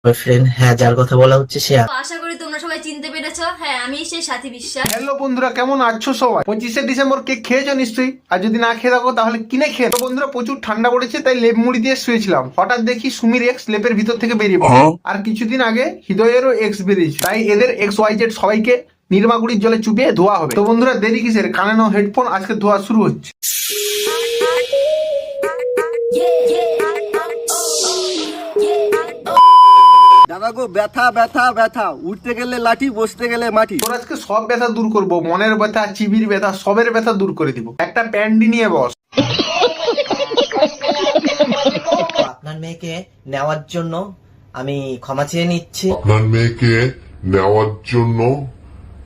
Boyfriend, হ্যাঁ, যার কথা বলা হচ্ছে সে। আশা করি তোমরা সবাই চিনতে পেরেছো। হ্যাঁ, আমি সেই সাথী বিশ্বাস। হ্যালো বন্ধুরা, কেমন আছো সবাই? 25শে ডিসেম্বর কেক খেয়েছো নিশ্চয়ই, আর যদি না খেয়ে থাকো তাহলে কিনে খেয়ে। তো বন্ধুরা, প্রচুর ঠান্ডা পড়েছে তাই লেপ মুড়ি দিয়ে শুয়েছিলাম। হঠাৎ দেখি সুমির এক্স লেপের ভিতর থেকে বেরিয়ে পড়ে। আর কিছুদিন আগে হৃদয়েরও এক্স বেরিয়েছে, তাই এদের এক্স ওয়াই জেড সবাইকে নির্মাগুড়ির জলে চুপিয়ে ধোয়া হবে। তো বন্ধুরা, দেরি কিসের? কানে নাও হেডফোন, আজকে ধোয়া শুরু হচ্ছে। দাদা গো, ব্যথা ব্যথা ব্যথা, উঠতে গেলে লাঠি, বসতে গেলে মাটি। তোর আজকে সব ব্যথা দূর করব, মনের ব্যথা, চিবির ব্যথা, সবের ব্যথা দূর করে দিব। একটা প্যান্ডি নিয়ে বস। আপনার মেয়েকে নেওয়ার জন্য আমি ক্ষমা চেয়ে নিচ্ছি। আপনার মেয়েকে নেওয়ার জন্য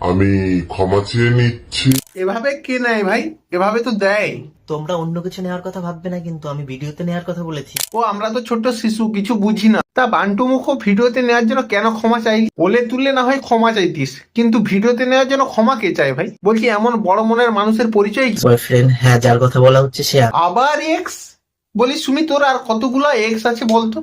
আমি ক্ষমা চেয়ে নিচ্ছি। এভাবে কে নেয় ভাই? এভাবে তো দেয়। তোমরা অন্য কিছু নেওয়ার কথা ভাববে না, কিন্তু আমি ভিডিওতে নেওয়ার কথা বলেছি। ও, আমরা তো ছোট শিশু, কিছু বুঝি না। তা বান্টু মুখো ভিডিওতে নেওয়ার জন্য কেন ক্ষমা চাইলি? বলে তুললে না হয় ক্ষমা চাইতিস, কিন্তু ভিডিওতে নেওয়ার জন্য ক্ষমা কে চায় ভাই? বলছি, এমন বড় মনের মানুষের পরিচয় কি? বয়ফ্রেন্ড, হ্যাঁ, যার কথা বলা হচ্ছে সে। আবার এক্স? বলি সুমি, তোর আর কতগুলো এক্স আছে বলতো?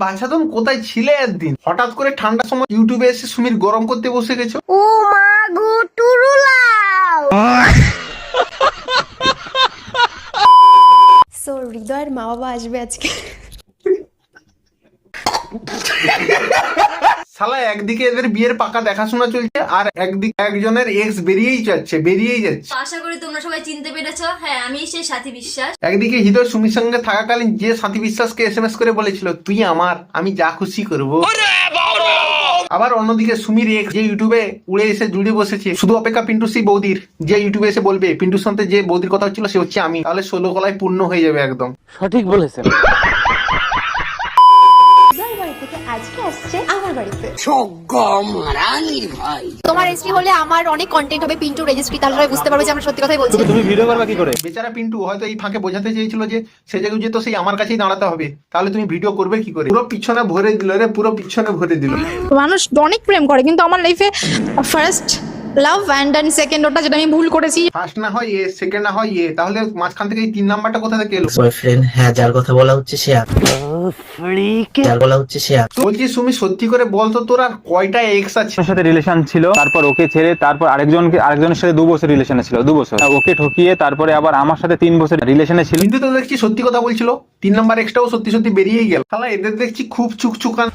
বাছাদম, কোথায় ছিলে একদিন? হঠাৎ করে ঠান্ডার সময় ইউটিউবে এসে সুমির গরম করতে বসে গেছো। ও মা গো, টুরুলাও। সো হৃদয়ের মা বাবা আসবে আজকে। শালা, একদিকে এদের বিয়ের পাকা দেখাশোনা চলছে, আর একদিকে একজনের এক্স বেরিয়েই যাচ্ছে। আশা করি তোমরা সবাই চিনতে পেরেছো। হ্যাঁ, আমি সেই সাথী বিশ্বাস। একদিকে হৃদয় সুমির সঙ্গে থাকাকালীন যে সাথী বিশ্বাসকে এসএমএস করে বলেছিল, তুই আমার, আমি যা খুশি করবো। আবার অন্যদিকে সুমির এক্স যে ইউটিউবে উড়ে এসে জুড়ে বসেছে, শুধু অপেক্ষা পিন্টুসি বৌদির, যে ইউটিউবে এসে বলবে পিন্টুর সাথে যে বৌদির কথা হচ্ছিল সে হচ্ছে আমি, তাহলে 16 গলায় পূর্ণ হয়ে যাবে একদম। সঠিক বলেছেন। হৃদয়ের বাড়ি থেকে আজকে আসছে আমার বাড়িতে। তোমার রেজিস্ট্রি হলে আমার অনেক কন্টেন্ট হবে, পিন্টু রেজিস্ট্রি, তাহলে বুঝতে পারবে যে আমরা সত্যি কথাই বলছি। তুমি ভিডিও করবা কি করে? বেচারা পিন্টু হয়তো এই ফাঁকে বোঝাতে চেয়েছিল যে সে জায়গায় যেত সেই আমার কাছেই দাঁড়াতে হবে, তাহলে তুমি ভিডিও করবে কি করে? পুরো পিছনে ভরে দিল রে, পুরো পিছনে ভরে দিল। মানুষ অনেক প্রেম করে, কিন্তু আমার লাইফে first love and then second, ওটা যেটা আমি ভুল করেছি। ফার্স্ট না হয় এ, সেকেন্ড না হয় এ, তাহলে মাঝখান থেকে এই 3 নাম্বারটা কোথা থেকে এলো? বয়ফ্রেন্ড, হ্যাঁ, যার কথা বলা হচ্ছে সে। যার বলা হচ্ছে সে। বলছি সুমি, সত্যি করে বলতো তোর আর কয়টা এক্স আছে? ওর সাথে রিলেশন ছিল, তারপর ওকে ছেড়ে তারপর আরেকজনের সাথে 2 বছর রিলেশনে ছিল, 2 বছর ওকে ঠকিয়ে তারপরে আবার আমার সাথে 3 বছর রিলেশনে ছিল। কিন্তু তো দেখছি সত্যি কথা বলছিল, 3 নাম্বার এক্সটাও সত্যি সত্যি বেরিয়েই গেল। শালা, এদের দেখছি খুব চুকচুকান।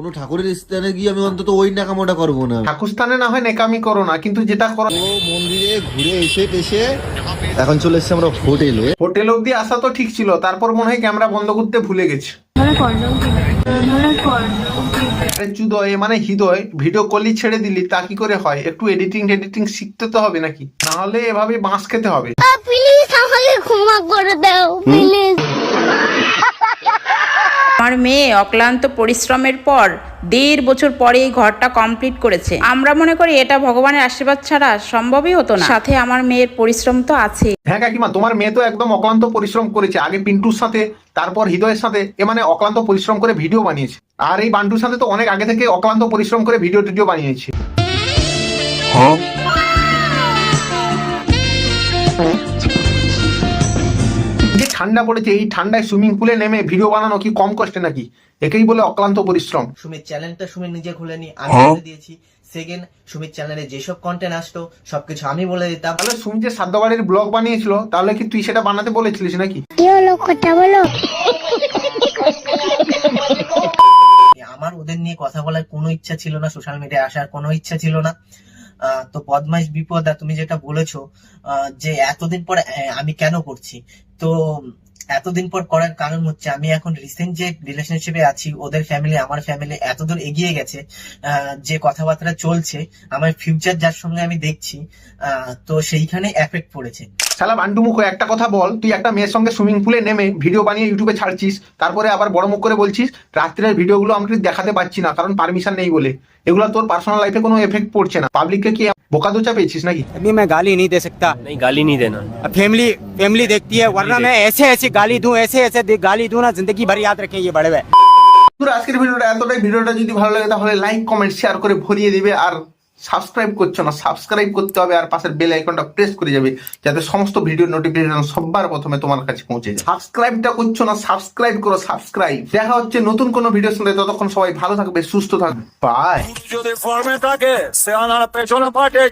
কোনো ঠাকুরের স্থানে গিয়ে আমি অন্তত ওই নাকামোটা করবো না। ঠাকুরস্থানে না হয় নেকামি করো না, কিন্তু যেটা করো। ও মন্দিরে ঘুরে এসে এখন চলে এসেছি আমরা হোটেলে। হোটেল অব্দি আসা তো ঠিক ছিল, তারপর মনে হয় ক্যামেরা বন্ধ করতে ভুলে গেছে। আরে চুদয়, মানে হৃদয়, ভিডিও কলই ছেড়ে দিলি তা কি করে হয়? একটু এডিটিং শিখতে তো হবে নাকি, না হলে এভাবে বাঁশ খেতে হবে। প্লিজ আমাকে ক্ষমা করে দাও, প্লিজ। আমার মেয়ে অক্লান্ত পরিশ্রমের পর 1.5 বছর পরে এই ঘরটা কমপ্লিট করেছে। আমরা মনে করি এটা ভগবানের আশীর্বাদ ছাড়া সম্ভবই হতো না। সাথে আমার মেয়ের পরিশ্রম তো আছে। হ্যাঁ কাকিমা, তোমার মেয়ে তো একদম অক্লান্ত পরিশ্রম করেছে। আগে পিন্টুর সাথে, তারপর হৃদয়ের সাথে, এ মানে অক্লান্ত পরিশ্রম করে ভিডিও বানিয়েছে। আর এই বান্টুর সাথে তো অনেক আগে থেকে অক্লান্ত পরিশ্রম করে ভিডিও বানিয়েছে। যে ঠান্ডা পড়েছে, এই ঠান্ডায় সুইমিং পুলে নেমে ভিডিও বানানো কি কম কষ্টে নাকি? একেই বলে অক্লান্ত পরিশ্রম। সুমির চ্যানেলটা সুমি নিজে খুলেনি, আমি বলে দিয়েছি। সেকেন্ড, সুমির চ্যানেলে যেসব কন্টেন্ট আসতো সবকিছু আমি বলে দিতাম। তাহলে সুমি যে সাদ্যবাড়ির ব্লগ বানিয়েছিল, তাহলে কি তুই সেটা বানাতে বলেছিলিস নাকি? কি হলো, কথা বলো। আমার ওদের নিয়ে কথা বলার কোনো ইচ্ছা ছিল না, সোশ্যাল মিডিয়ায় আসার কোনো ইচ্ছা ছিল না। তো বদমাইশ বিপদা, তুমি যেটা বলেছো যে এতদিন পর আমি কেন করছি, তো এতদিন পর করার কারণ হচ্ছে আমি এখন রিসেন্ট যে রিলেশনশিপে আছি, ওদের ফ্যামিলি আমার ফ্যামিলি এতদূর এগিয়ে গেছে, যে কথাবার্তা চলছে, আমার ফিউচার যার সঙ্গে আমি দেখছি, তো সেইখানে এফেক্ট পড়েছে। শালা বান্টু মুখো, একটা কথা বল, তুই একটা মেয়ের সঙ্গে সুইমিং পুলে নেমে ভিডিও বানিয়ে ইউটিউবে ছাড়ছিস, তারপরে আবার বড় মুখ করে বলছিস রাত্রের ভিডিওগুলো আমরা দেখাতে পাচ্ছি না কারণ পারমিশন নেই বলে। এগুলো তোর পার্সোনাল লাইফে কোনো এফেক্ট পড়ছে না। পাবলিককে কি বোকা দোচা পেয়েছিস নাকি? अभी मैं गाली नहीं दे सकता। नहीं, गाली नहीं देना। फैमिली देखती है, वरना मैं ऐसे गाली दूं, ऐसे गाली दूं ना, जिंदगी भर याद रखें ये बड़े हुए। আজকের ভিডিওটা এতটাই। ভিডিওটা যদি ভালো লাগে তাহলে লাইক, কমেন্ট, শেয়ার করে ভরিয়ে দিবে। আর সাবস্ক্রাইব করছো না, সাবস্ক্রাইব করতে হবে আর পাশের বেল আইকনটা প্রেস করে যাবে যাতে সমস্ত ভিডিও নোটিফিকেশন সবার প্রথমে তোমার কাছে পৌঁছে যায়। সাবস্ক্রাইবটা করছো না, সাবস্ক্রাইব করো, সাবস্ক্রাইব। দেখা হচ্ছে নতুন কোনো ভিডিওর সঙ্গে, ততক্ষণ সবাই ভালো থাকবে, সুস্থ থাকবে, বাই। যদি ফর্মে থাকে সে আনার পেছনে পাঠে